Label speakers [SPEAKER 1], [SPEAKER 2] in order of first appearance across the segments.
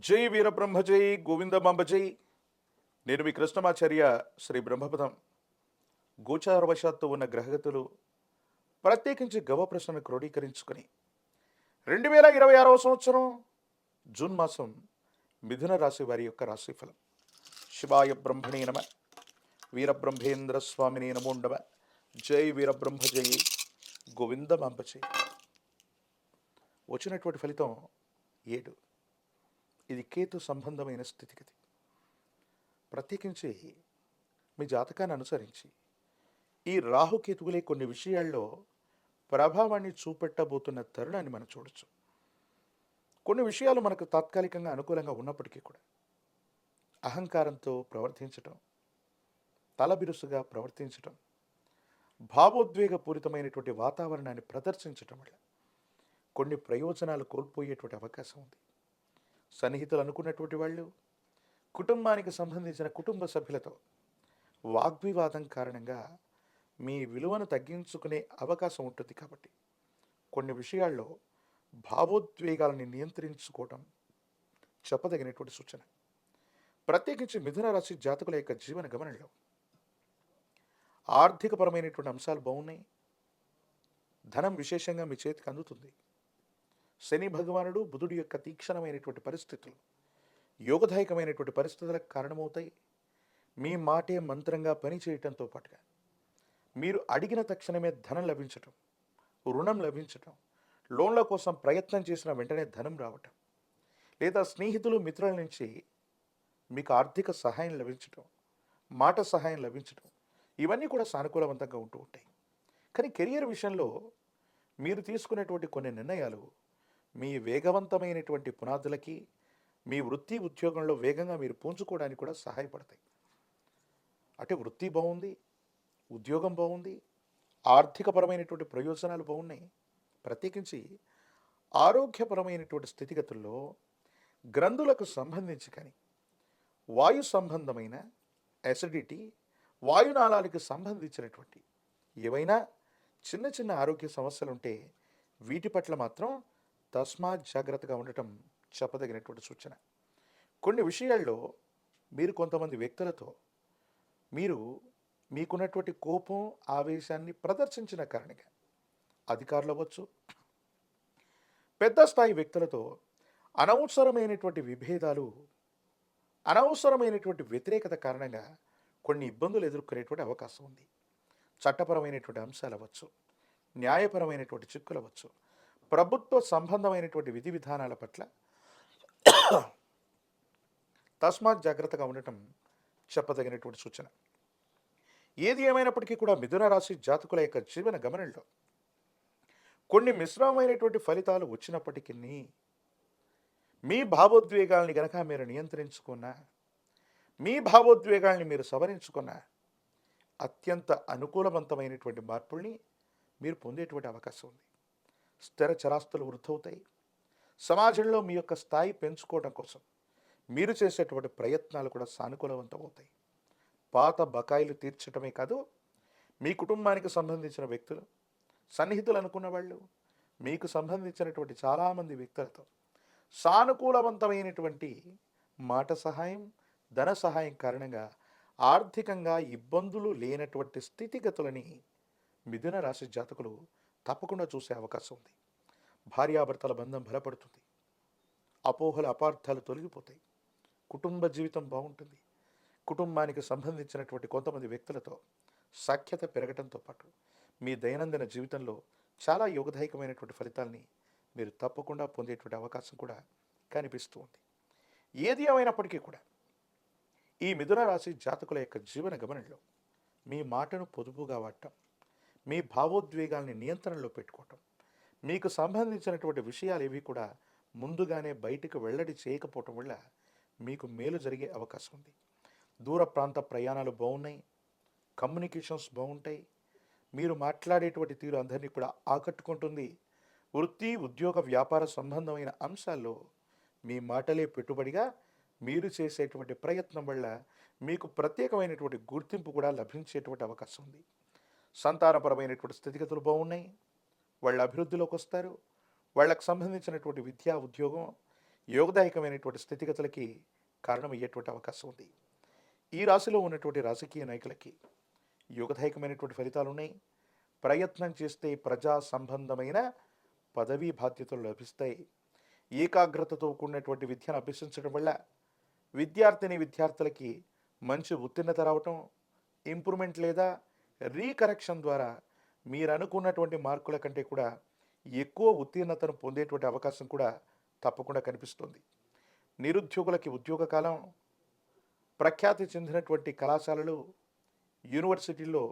[SPEAKER 1] జై వీరబ్రహ్మ జై గోవిందమాంబ జై. నేను మీ కృష్ణమాచార్య. శ్రీ బ్రహ్మపదం గోచారవశాత్తు ఉన్న గ్రహగతులు ప్రత్యేకించి గవ ప్రశ్నను క్రోడీకరించుకుని 2026వ సంవత్సరం జూన్ మాసం మిథున రాశి వారి యొక్క రాశిఫలం. శివాయ బ్రహ్మణే నమ. వీరబ్రహ్మేంద్ర స్వామిని నమోండవ. జై వీరబ్రహ్మ జై గోవిందమాంబ జై. వచ్చినటువంటి ఫలితం 7. ఇది కేతు సంబంధమైన స్థితిగతి. ప్రత్యేకించి మీ జాతకాన్ని అనుసరించి ఈ రాహుకేతువులే కొన్ని విషయాల్లో ప్రభావాన్ని చూపెట్టబోతున్న తరుణాన్ని మనం చూడొచ్చు. కొన్ని విషయాలు మనకు తాత్కాలికంగా అనుకూలంగా ఉన్నప్పటికీ కూడా అహంకారంతో ప్రవర్తించటం, తలబిరుసుగా ప్రవర్తించటం, భావోద్వేగపూరితమైనటువంటి వాతావరణాన్ని ప్రదర్శించటం వల్ల కొన్ని ప్రయోజనాలు కోల్పోయేటువంటి అవకాశం ఉంది. సన్నిహితులు అనుకున్నటువంటి వాళ్ళు కుటుంబానికి సంబంధించిన కుటుంబ సభ్యులతో వాగ్వివాదం కారణంగా మీ విలువను తగ్గించుకునే అవకాశం ఉంటుంది. కాబట్టి కొన్ని విషయాల్లో భావోద్వేగాలని నియంత్రించుకోవడం చెప్పదగినటువంటి సూచన. ప్రత్యేకించి మిథున రాశి జాతకుల యొక్క జీవన గమనంలో ఆర్థికపరమైనటువంటి అంశాలు బాగున్నాయి. ధనం విశేషంగా మీ చేతికి అందుతుంది. శని భగవానుడు బుధుడి యొక్క తీక్షణమైనటువంటి పరిస్థితులు యోగదాయకమైనటువంటి పరిస్థితులకు కారణమవుతాయి. మీ మాటే మంత్రంగా పనిచేయటంతో పాటుగా మీరు అడిగిన తక్షణమే ధనం లభించటం, రుణం లభించటం, లోన్ల కోసం ప్రయత్నం చేసిన వెంటనే ధనం రావటం, లేదా స్నేహితులు మిత్రుల నుంచి మీకు ఆర్థిక సహాయం లభించటం, మాట సహాయం లభించటం, ఇవన్నీ కూడా సానుకూలవంతంగా ఉంటూ ఉంటాయి. కానీ కెరియర్ విషయంలో మీరు తీసుకునేటువంటి కొన్ని నిర్ణయాలు మీ వేగవంతమైనటువంటి పునాదులకి, మీ వృత్తి ఉద్యోగంలో వేగంగా మీరు పుంజుకోవడానికి కూడా సహాయపడతాయి. అంటే వృత్తి బాగుంది, ఉద్యోగం బాగుంది, ఆర్థికపరమైనటువంటి ప్రయోజనాలు బాగున్నాయి. ప్రత్యేకించి ఆరోగ్యపరమైనటువంటి స్థితిగతుల్లో గ్రంథులకు సంబంధించి కానీ వాయు సంబంధమైన అసిడిటీ, వాయునాళాలకు సంబంధించినటువంటి ఏవైనా చిన్న చిన్న ఆరోగ్య సమస్యలు ఉంటే వీటి పట్ల మాత్రం తస్మాత్ జాగ్రత్తగా ఉండటం చెప్పదగినటువంటి సూచన. కొన్ని విషయాల్లో మీరు కొంతమంది వ్యక్తులతో మీకున్నటువంటి కోపం, ఆవేశాన్ని ప్రదర్శించిన కారణంగా అధికారులు అవ్వచ్చు, పెద్ద స్థాయి వ్యక్తులతో అనవసరమైనటువంటి విభేదాలు, అనవసరమైనటువంటి వ్యతిరేకత కారణంగా కొన్ని ఇబ్బందులు ఎదుర్కొనేటువంటి అవకాశం ఉంది. చట్టపరమైనటువంటి అంశాలు అవ్వచ్చు, న్యాయపరమైనటువంటి చిక్కులు అవ్వచ్చు, ప్రభుత్వ సంబంధమైనటువంటి విధి విధానాల పట్ల తస్మాత్ జాగ్రత్తగా ఉండటం చెప్పదగినటువంటి సూచన. ఏది ఏమైనప్పటికీ కూడా మిథున రాశి జాతకుల యొక్క జీవన గమనంలో కొన్ని మిశ్రమమైనటువంటి ఫలితాలు వచ్చినప్పటికీ మీ భావోద్వేగాల్ని గనక మీరు నియంత్రించుకున్నా, మీ భావోద్వేగాల్ని మీరు సవరించుకున్నా అత్యంత అనుకూలవంతమైనటువంటి మార్పుల్ని మీరు పొందేటువంటి అవకాశం ఉంది. స్థిర చరాస్తులు వృద్ధవుతాయి. సమాజంలో మీ యొక్క స్థాయి పెంచుకోవడం కోసం మీరు చేసేటువంటి ప్రయత్నాలు కూడా సానుకూలవంతం అవుతాయి. పాత బకాయిలు తీర్చడమే కాదు, మీ కుటుంబానికి సంబంధించిన వ్యక్తులు, సన్నిహితులు అనుకున్న వాళ్ళు, మీకు సంబంధించినటువంటి చాలామంది వ్యక్తులతో సానుకూలవంతమైనటువంటి మాట సహాయం, ధన సహాయం కారణంగా ఆర్థికంగా ఇబ్బందులు లేనటువంటి స్థితిగతులని మిథున రాశి జాతకులు తప్పకుండా చూసే అవకాశం ఉంది. భార్యాభర్తల బంధం బలపడుతుంది. అపోహల అపార్థాలు తొలగిపోతాయి. కుటుంబ జీవితం బాగుంటుంది. కుటుంబానికి సంబంధించినటువంటి కొంతమంది వ్యక్తులతో సఖ్యత పెరగడంతో పాటు మీ దైనందిన జీవితంలో చాలా యోగదాయకమైనటువంటి ఫలితాల్ని మీరు తప్పకుండా పొందేటువంటి అవకాశం కూడా కనిపిస్తూ ఉంది. ఏది ఏమైనప్పటికీ కూడా ఈ మిథున రాశి జాతకుల యొక్క జీవన గమనంలో మీ మాటను పొదుపుగా వాడటం, మీ భావోద్వేగాల్ని నియంత్రణలో పెట్టుకోవటం, మీకు సంబంధించినటువంటి విషయాలు ఏవి కూడా ముందుగానే బయటకు వెల్లడి చేయకపోవటం వల్ల మీకు మేలు జరిగే అవకాశం ఉంది. దూర ప్రాంత ప్రయాణాలు బాగున్నాయి. కమ్యూనికేషన్స్ బాగుంటాయి. మీరు మాట్లాడేటువంటి తీరు అందరినీ కూడా ఆకట్టుకుంటుంది. వృత్తి, ఉద్యోగ, వ్యాపార సంబంధమైన అంశాల్లో మీ మాటలే పెట్టుబడిగా మీరు చేసేటువంటి ప్రయత్నం వల్ల మీకు ప్రత్యేకమైనటువంటి గుర్తింపు కూడా లభించేటువంటి అవకాశం ఉంది. సంతానపరమైనటువంటి స్థితిగతులు బాగున్నాయి. వాళ్ళ అభివృద్ధిలోకి వస్తారు. వాళ్ళకు సంబంధించినటువంటి విద్యా, ఉద్యోగం యోగదాయకమైనటువంటి స్థితిగతులకి కారణమయ్యేటువంటి అవకాశం ఉంది. ఈ రాశిలో ఉన్నటువంటి రాజకీయ నాయకులకి యోగదాయకమైనటువంటి ఫలితాలున్నాయి. ప్రయత్నం చేస్తే ప్రజా సంబంధమైన పదవీ బాధ్యతలు లభిస్తాయి. ఏకాగ్రతతో కూడినటువంటి విద్యను అభ్యసించడం వల్ల విద్యార్థులకి మంచి ఉత్తీర్ణత రావటం, ఇంప్రూవ్మెంట్ లేదా రీకరెక్షన్ ద్వారా మీరు అనుకున్నటువంటి మార్కుల కంటే కూడా ఎక్కువ ఉత్తీర్ణతను పొందేటువంటి అవకాశం కూడా తప్పకుండా కనిపిస్తుంది. నిరుద్యోగులకి ఉద్యోగ కాలం, ప్రఖ్యాతి చెందినటువంటి కళాశాలలు, యూనివర్సిటీల్లో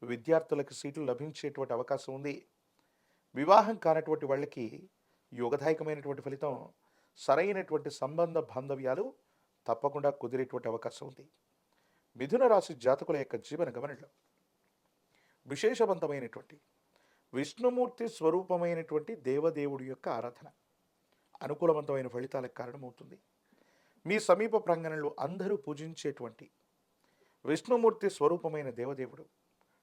[SPEAKER 1] విద్యార్థులకు సీట్లు లభించేటువంటి అవకాశం ఉంది. వివాహం కానటువంటి వాళ్ళకి యోగదాయకమైనటువంటి ఫలితం, సరైనటువంటి సంబంధ బాంధవ్యాలు తప్పకుండా కుదిరేటువంటి అవకాశం ఉంది. మిథున రాశి జాతకుల యొక్క జీవన గమనంలో విశేషవంతమైనటువంటి విష్ణుమూర్తి స్వరూపమైనటువంటి దేవదేవుడి యొక్క ఆరాధన అనుకూలవంతమైన ఫలితాలకు కారణమవుతుంది. మీ సమీప ప్రాంగణంలో అందరూ పూజించేటువంటి విష్ణుమూర్తి స్వరూపమైన దేవదేవుడు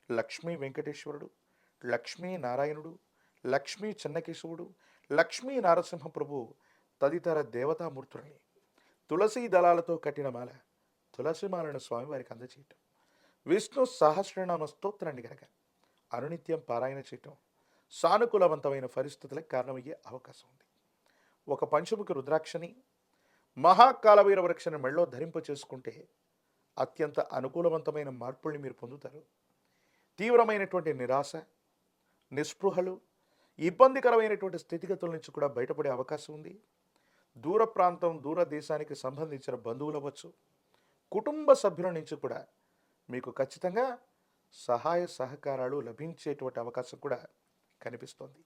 [SPEAKER 1] లక్ష్మీ వెంకటేశ్వరుడు, లక్ష్మీ నారాయణుడు, లక్ష్మీ చెన్నకేశవుడు, లక్ష్మీ నరసింహ ప్రభు తదితర దేవతామూర్తుల్ని తులసీ దళాలతో కట్టిన మాల, తులసిమాలను స్వామివారికి అందజేయటం, విష్ణు సహస్రనామ స్తోత్రాన్ని గనక అనునిత్యం పారాయణ చేయటం సానుకూలవంతమైన పరిస్థితులకు కారణమయ్యే అవకాశం ఉంది. ఒక పంచముఖి రుద్రాక్షని, మహాకాలవీర వృక్షని మెళ్ళో ధరింప చేసుకుంటే అత్యంత అనుకూలవంతమైన మార్పుల్ని మీరు పొందుతారు. తీవ్రమైనటువంటి నిరాశ, నిస్పృహలు, ఇబ్బందికరమైనటువంటి స్థితిగతుల నుంచి కూడా బయటపడే అవకాశం ఉంది. దూర ప్రాంతం, దూర దేశానికి సంబంధించిన బంధువులు అవ్వచ్చు, కుటుంబ సభ్యుల నుంచి కూడా మీకు ఖచ్చితంగా సహాయ సహకారాలు లభించేటువంటి అవకాశం కూడా కనిపిస్తోంది.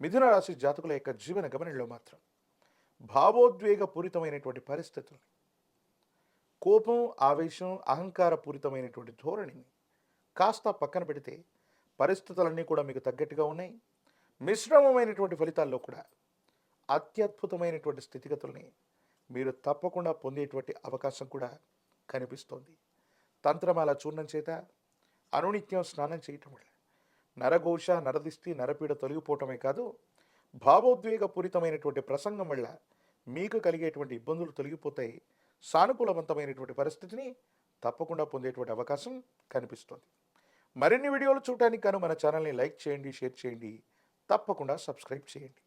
[SPEAKER 1] మిథున రాశి జాతకుల యొక్క జీవన గమనంలో మాత్రం భావోద్వేగపూరితమైనటువంటి పరిస్థితులు, కోపం, ఆవేశం, అహంకారపూరితమైనటువంటి ధోరణిని కాస్త పక్కన పెడితే పరిస్థితులన్నీ కూడా మీకు తగ్గట్టుగా ఉన్నాయి. మిశ్రమమైనటువంటి ఫలితాల్లో కూడా అత్యద్భుతమైనటువంటి స్థితిగతుల్ని మీరు తప్పకుండా పొందేటువంటి అవకాశం కూడా కనిపిస్తోంది. తంత్రమాల చూర్ణం చేత అనునిత్యం స్నానం చేయటం వల్ల నరఘోష, నరదిష్టి, నరపీడ తొలగిపోవటమే కాదు, భావోద్వేగపూరితమైనటువంటి ప్రసంగం వల్ల మీకు కలిగేటువంటి ఇబ్బందులు తొలగిపోతాయి. సానుకూలవంతమైనటువంటి పరిస్థితిని తప్పకుండా పొందేటువంటి అవకాశం కనిపిస్తుంది. మరిన్ని వీడియోలు చూడటానికి గాను మన ఛానల్ని లైక్ చేయండి, షేర్ చేయండి, తప్పకుండా సబ్స్క్రైబ్ చేయండి.